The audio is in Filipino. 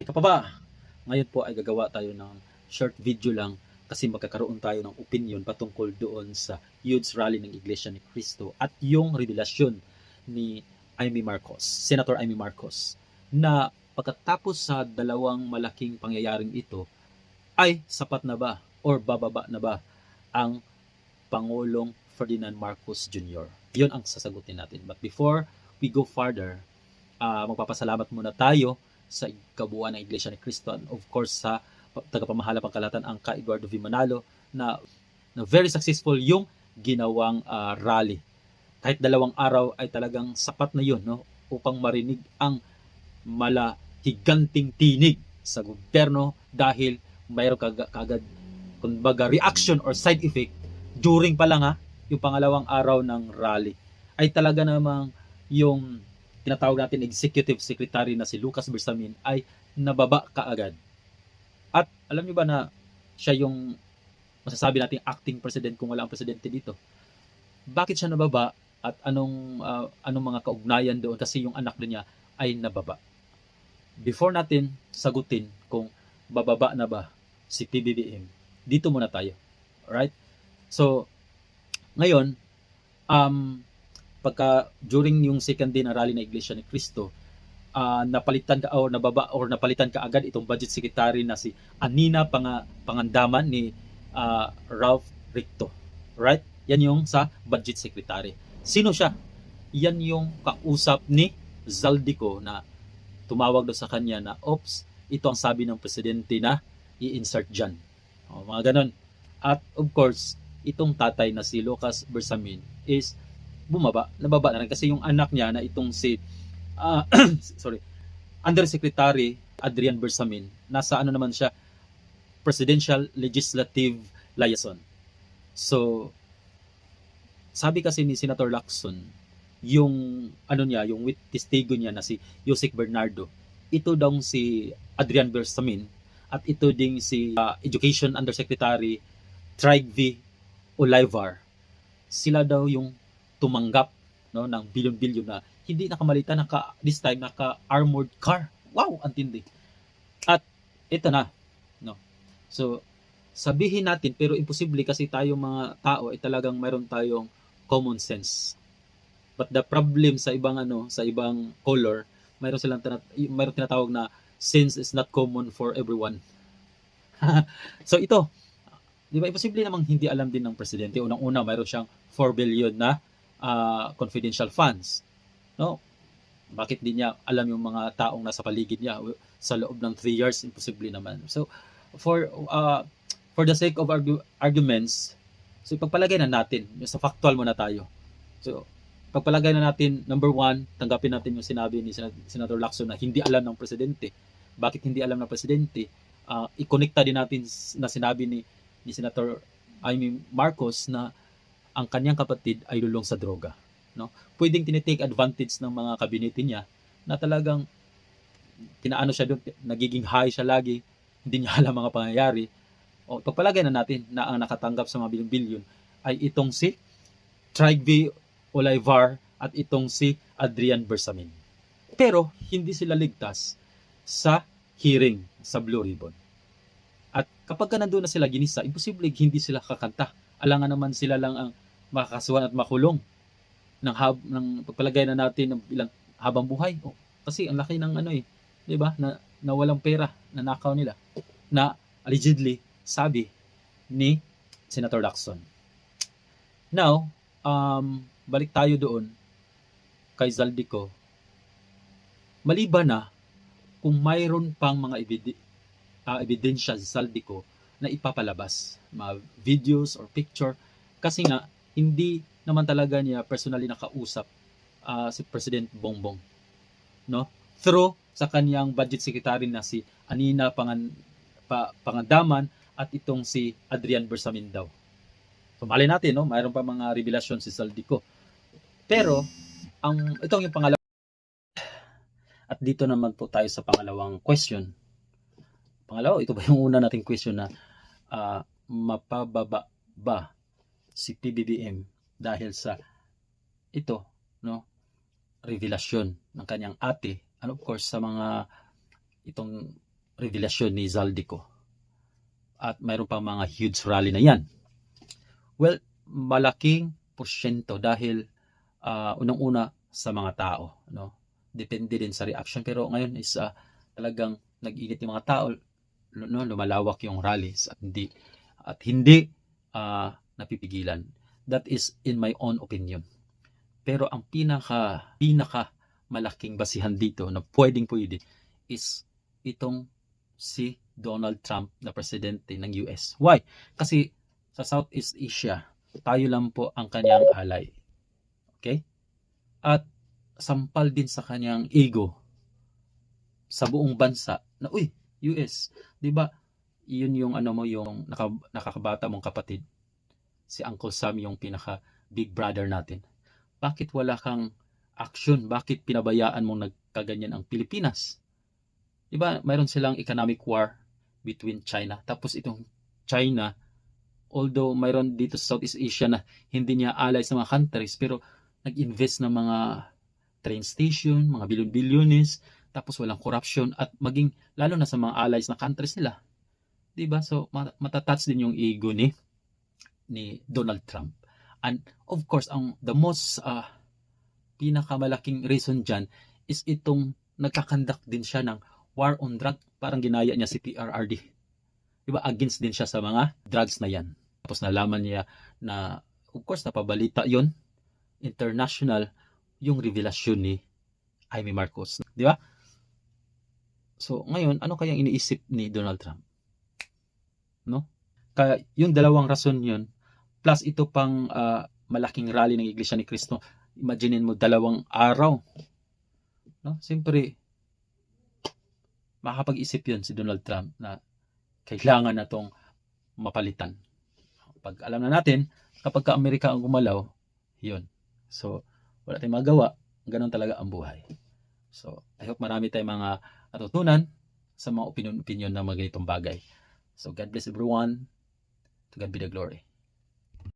Ika pa ba? Ngayon po ay gagawa tayo ng short video lang kasi magkakaroon tayo ng opinion patungkol doon sa youth rally ng Iglesia ni Cristo at yung revelasyon ni Amy Marcos, Senator Amy Marcos, na pagkatapos sa dalawang malaking pangyayaring ito, ay sapat na ba or bababa na ba ang Pangulong Ferdinand Marcos Jr.? Yun ang sasagutin natin. But before we go further, magpapasalamat muna tayo sa kabuuan ng Iglesia ni Cristo and of course sa tagapamahala pangkalahatan ang Ka Eduardo V. Manalo na very successful yung ginawang rally. Kahit 2 araw ay talagang sapat na yun, no, upang marinig ang malahiganting tinig sa gobyerno dahil mayroon kagad kumbaga reaction or side effect during pa lang yung pangalawang araw ng rally ay talaga namang yung tinatawag natin executive secretary na si Lucas Bersamin ay nababa kaagad. At alam niyo ba na siya yung masasabi nating acting president kung wala ang presidente dito? Bakit siya nababa at anong mga kaugnayan doon kasi yung anak niya ay nababa? Before natin sagutin kung bababa na ba si PBBM, dito muna tayo. Alright? So, ngayon, pagka during yung second day na rally na Iglesia ni Cristo, napalitan ka or nababa or napalitan ka agad itong budget secretary na si Anina Pangandaman ni Ralph Ricto. Right? Yan yung sa budget secretary. Sino siya? Yan yung kausap ni Zaldico na tumawag doon sa kanya na, "Oops, ito ang sabi ng presidente na i-insert dyan." O, mga ganon. At of course, itong tatay na si Lucas Bersamin is nababa na rin kasi yung anak niya na itong si Undersecretary Adrian Bersamin, nasa naman siya, Presidential Legislative Liaison. So, sabi kasi ni Senator Lacson, yung yung testigo niya na si Yusek Bernardo, ito daw si Adrian Bersamin at ito ding si Education Undersecretary Trig V. Olivar, sila daw yung tumanggap, no, ng bilyon-bilyon na hindi nakamalita, this time naka-armored car. Wow, ang tindi. At ito na, no. So, sabihin natin, pero imposible kasi tayo mga tao ay talagang mayroon tayong common sense. But the problem sa ibang sa ibang color, mayroon tinatawag na sense is not common for everyone. So ito, di ba, imposible namang hindi alam din ng presidente. Unang-una, mayroon siyang 4 billion na confidential funds. No? Bakit di niya alam yung mga taong nasa paligid niya sa loob ng 3 years? Imposible naman. So, for the sake of arguments, so pagpalagay na natin, sa factual muna tayo. So, pagpalagay na natin, number 1, tanggapin natin yung sinabi ni Senator Lacson na hindi alam ng presidente. Bakit hindi alam ng presidente? I-connecta din natin na sinabi ni Senator Amy Marcos na ang kanyang kapatid ay lulong sa droga, no? Pwedeng tinitake advantage ng mga kabinete niya na talagang tinaano siya doon, nagiging high siya lagi, hindi niya alam mga pangyayari. O pagpalagay na natin na ang nakatanggap sa mga bilyon-bilyon ay itong si Trig V. Olivar at itong si Adrian Bersamin. Pero hindi sila ligtas sa hearing sa Blue Ribbon. At kapag nandun na sila ginisa, imposible hindi sila kakanta. Alangan naman sila lang ang makakasuhan at makulong ng pagpalagay na natin ng ilang habang buhay. Kasi ang laki ng 'di ba? Na walang pera na nakaw nila. Na allegedly sabi ni Senator Lacson. Now, balik tayo doon kay Zaldico. Maliban na kung mayroon pang mga ebidensya sa Zaldico na ipapalabas, mga videos or picture, kasi nga hindi naman talaga niya personally nakausap si President Bongbong, no, through sa kanyang budget secretary na si Anina Pangandaman at itong si Adrian Bersamin daw. So malay natin, no, mayroon pa mga revelasyon si Zaldico. Pero itong yung pangalawa, at dito naman po tayo sa pangalawang question. Ito ba yung una nating question na mapababa ba si PBBM dahil sa ito, no, revelasyon ng kanyang ate, and of course sa mga itong revelasyon ni Zaldico. At mayroon pang mga huge rally na yan. Well, malaking porsyento dahil unang-una sa mga tao, no? Depende din sa reaction, pero ngayon is talagang nag-init yung mga tao, no? Lumalawak yung rallies at hindi napipigilan. That is in my own opinion. Pero ang pinaka malaking basihan dito na pwede is itong si Donald Trump na presidente ng US. Why? Kasi sa Southeast Asia, tayo lang po ang kanyang ally. Okay? At sampal din sa kanyang ego sa buong bansa na, uy, US, 'di ba? Yun yung yung nakakabata mong kapatid. Si Uncle Sam yung pinaka big brother natin. Bakit wala kang action? Bakit pinabayaan mong nagkaganyan ang Pilipinas? 'Di ba? Mayroon silang economic war between China. Tapos itong China, although mayroon dito sa Southeast Asia na hindi niya ally sa mga countries, pero nag-invest ng mga train station, mga bilyon-bilyones, tapos walang corruption at maging lalo na sa mga allies na countries nila. 'Di ba? So matatouch din yung ego ni Donald Trump. And of course, the most pinakamalaking reason dyan is itong nagkakandak din siya ng war on drug. Parang ginaya niya si PRRD. Diba? Against din siya sa mga drugs na yan. Tapos nalaman niya na, of course, napabalita yon international, yung revelasyon ni Jaime Marcos. Di ba? So, ngayon, ano kayang iniisip ni Donald Trump? No? Kaya, yung dalawang rason yun, plus ito pang malaking rally ng Iglesia ni Cristo. Imaginin mo, 2 araw. No? Siyempre, makakapag-isip yun si Donald Trump na kailangan na itong mapalitan. Pag alam na natin, kapag ka-Amerika ang gumalaw, yun. So, wala tayong magawa. Ganon talaga ang buhay. So, I hope marami tayong mga natutunan sa mga opinion na mga ganitong bagay. So, God bless everyone. To God be the glory.